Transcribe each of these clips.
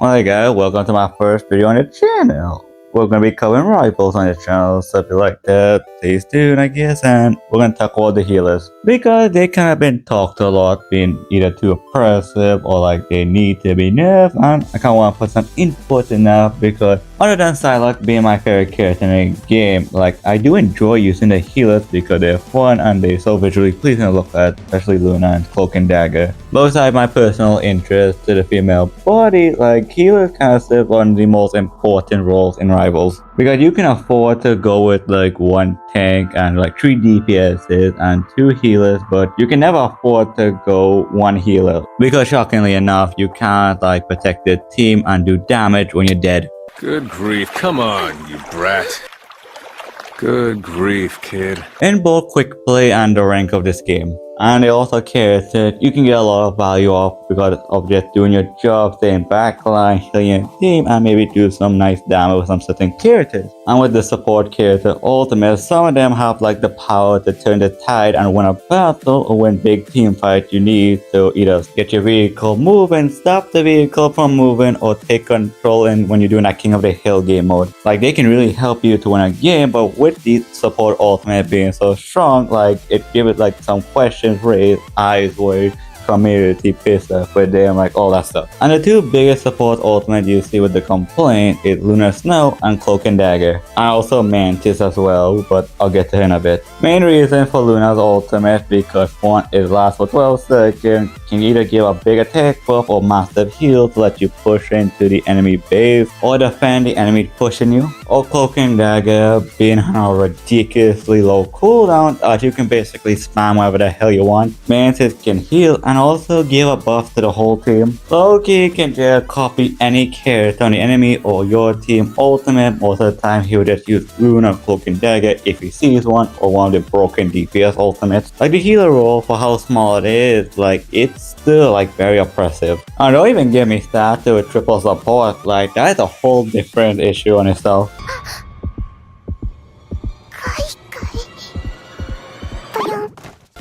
Hi guys, welcome to my first video on the channel. We're gonna be covering rifles on the channel, so if you like that, please do, I guess, and we're gonna talk about the healers. Because they kind of been talked a lot, being either too oppressive or like they need to be nerfed, and I kinda wanna put some input in that because other than Psylocke being my favorite character in the game, like I do enjoy using the healers because they're fun and they're so visually pleasing to look at, especially Luna and Cloak and Dagger. Both have my personal interest to the female body, like healers kind of serve one of the most important roles in rivals. Because you can afford to go with like one tank and like 3 DPSs and 2 healers, but you can never afford to go one healer. Because shockingly enough, you can't like protect the team and do damage when you're dead. Good grief, come on, you brat. Good grief, kid. In both quick play and the rank of this game. And they also care that you can get a lot of value off because of just doing your job, staying backline, healing your team, and maybe do some nice damage with some certain characters. And with the support character ultimate, some of them have like the power to turn the tide and win a battle or win big team fight you need to either get your vehicle moving, stop the vehicle from moving, or take control in when you're doing that King of the Hill game mode. Like they can really help you to win a game, but with the support ultimate being so strong, like it gives it like some questions raised, eyes wide, community pissed off with them, like all that stuff. And the two biggest support ultimate you see with the complaint is Lunar Snow and Cloak and Dagger. And also Mantis as well, but I'll get to her in a bit. Main reason for Luna's ultimate because one, it lasts for 12 seconds, can either give a big attack buff or massive heal to let you push into the enemy base or defend the enemy pushing you. Or Cloak and Dagger being on a ridiculously low cooldown that you can basically spam whatever the hell you want. Mantis can heal and also give a buff to the whole team. Loki can just copy any character on the enemy or your team ultimate. Most of the time he will just use Luna, Cloak and Dagger if he sees one, or one of the broken DPS ultimates. Like the healer role, for how small it is, like it's still like very oppressive. And don't even get me started with triple support, like that is a whole different issue on itself.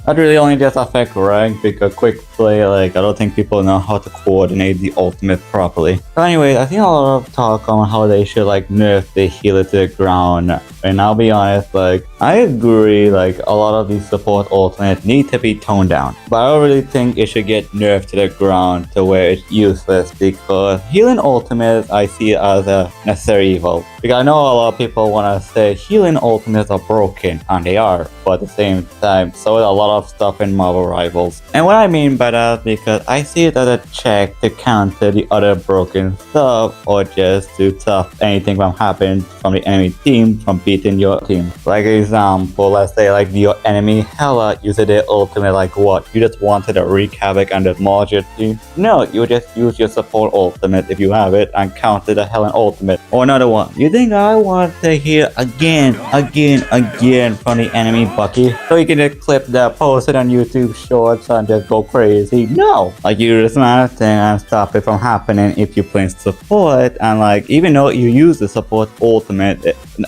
That really only just affect rank because quick play, like I don't think people know how to coordinate the ultimate properly. So anyways, I think a lot of talk on how they should like nerf the healer to the ground. And I'll be honest, like I agree, like a lot of these support ultimates need to be toned down. But I don't really think it should get nerfed to the ground to where it's useless because healing ultimates I see as a necessary evil. Because I know a lot of people want to say healing ultimates are broken, and they are, but at the same time, so is a lot of stuff in Marvel Rivals. And what I mean by that, because I see it as a check to counter the other broken stuff, or just to stop anything from happening from the enemy team from beating your team. Like example, let's say like your enemy Hela uses their ultimate, like what? You just wanted to wreak havoc and demolish your team? No, you just use your support ultimate if you have it and counter the Helen ultimate. Or another one. You think I want to hear again from the enemy Bucky? So you can just clip that, post it on YouTube Shorts and just go crazy? No! Like you do the smart thing and stop it from happening if you play support. And like even though you use the support ultimate,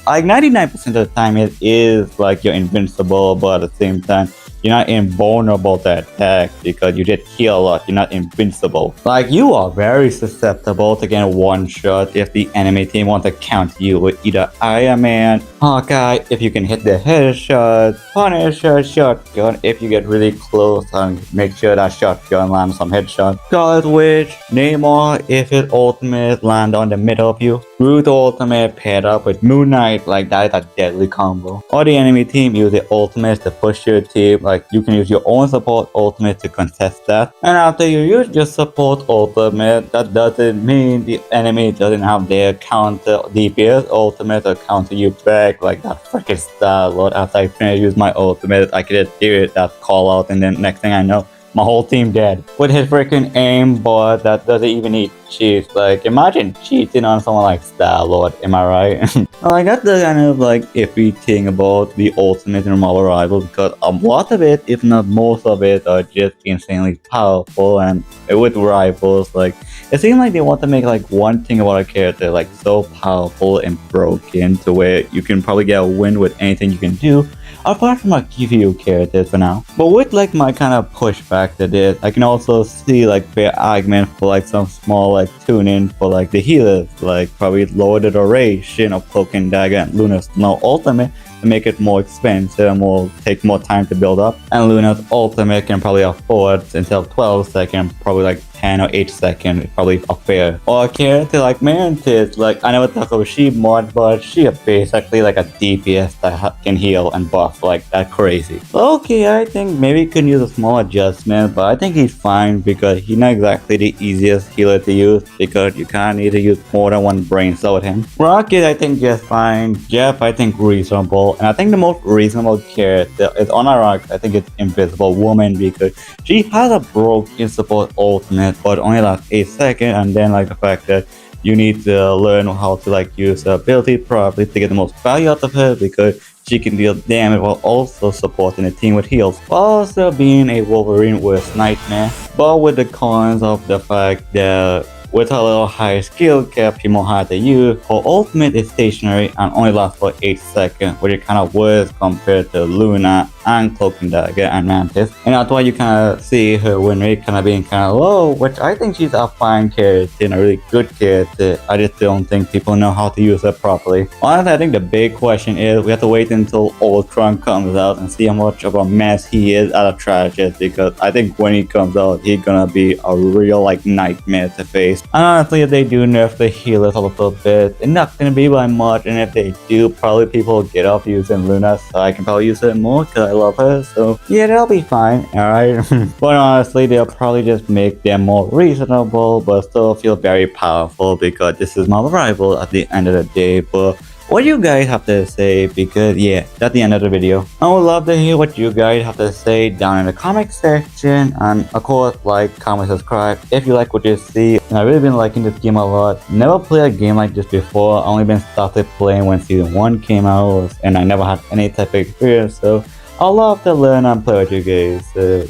like 99% of the time it is like you're invincible, but at the same time you're not invulnerable to attack because you just heal a lot. You're not invincible. Like you are very susceptible to getting one shot if the enemy team wants to counter you with either Iron Man, Hawkeye if you can hit the headshot, Punisher, shotgun if you get really close and make sure that shotgun lands some headshot, Scarlet Witch, Namor if his ultimate land on the middle of you, Groot ultimate paired up with Moon Knight, like that is a deadly combo. Or the enemy team use the ultimate to push your team, like you can use your own support ultimate to contest that. And after you use your support ultimate, that doesn't mean the enemy doesn't have their counter DPS ultimate to counter you back, like that freaking Star-Lord. After I finish use my ultimate, I can just hear it, that call out, and then next thing I know, my whole team dead. With his freaking aimbot that doesn't even need cheats. Like imagine cheating on someone like Star-Lord, am I right? Like that's the kind of like iffy thing about the ultimate in Marvel Rivals, because a lot of it, if not most of it, are just insanely powerful. And with Rivals, like it seems like they want to make like one thing about a character like so powerful and broken to where you can probably get a win with anything you can do. apart from like few characters for now. But with like my kind of pushback to this, I can also see like fair argument for like some small like tuning for like the healers, like probably lower the duration of Cloak and Dagger and Luna's no ultimate to make it more expensive and will take more time to build up. And Luna's ultimate can probably afford instead of 12 seconds, probably like 10 or 8 seconds, probably a fair. Or a character like Mantis, like I never talk about she mod, but she is basically like a DPS that can heal and buff like that crazy. Okay, I think maybe he could use a small adjustment, but I think he's fine because he's not exactly the easiest healer to use because you kind of need to use more than one brain cell with him. Rocket, I think just fine. Jeff, I think reasonable. And I think the most reasonable character is unironic. I think it's Invisible Woman because she has a broken support ultimate but only lasts 8 seconds, and then like the fact that you need to learn how to like use her ability properly to get the most value out of her because she can deal damage while also supporting the team with heals, while also being a Wolverine worst nightmare. But with the cons of the fact that with a little higher skill cap, she more hard to use. Her ultimate is stationary and only lasts for 8 seconds, which is kind of worse compared to Luna and Cloak and Dagger and Mantis. And that's why you kind of see her win rate kind of being kind of low, which I think she's a fine character and a really good character. I just don't think people know how to use her properly. Honestly, I think the big question is we have to wait until Ultron comes out and see how much of a mess he is out of Tragic, because I think when he comes out, he's gonna be a real like nightmare to face. And honestly, if they do nerf the healers a little bit, it's not gonna be by much, and if they do, probably people will get off using Luna, so I can probably use it more because I love her, so yeah, that'll be fine, alright? But honestly, they'll probably just make them more reasonable, but still feel very powerful because this is my rival at the end of the day. But what do you guys have to say? Because yeah, that's the end of the video. I would love to hear what you guys have to say down in the comment section, and of course like, comment, subscribe if you like what you see. And I've really been liking this game a lot. Never played a game like this before. I only been started playing when season 1 came out, and I never had any type of experience, so I'd love to learn and play with you guys.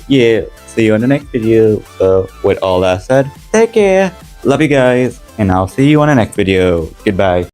Yeah, see you in the next video. So with all that said, take care, love you guys, and I'll see you on the next video. Goodbye.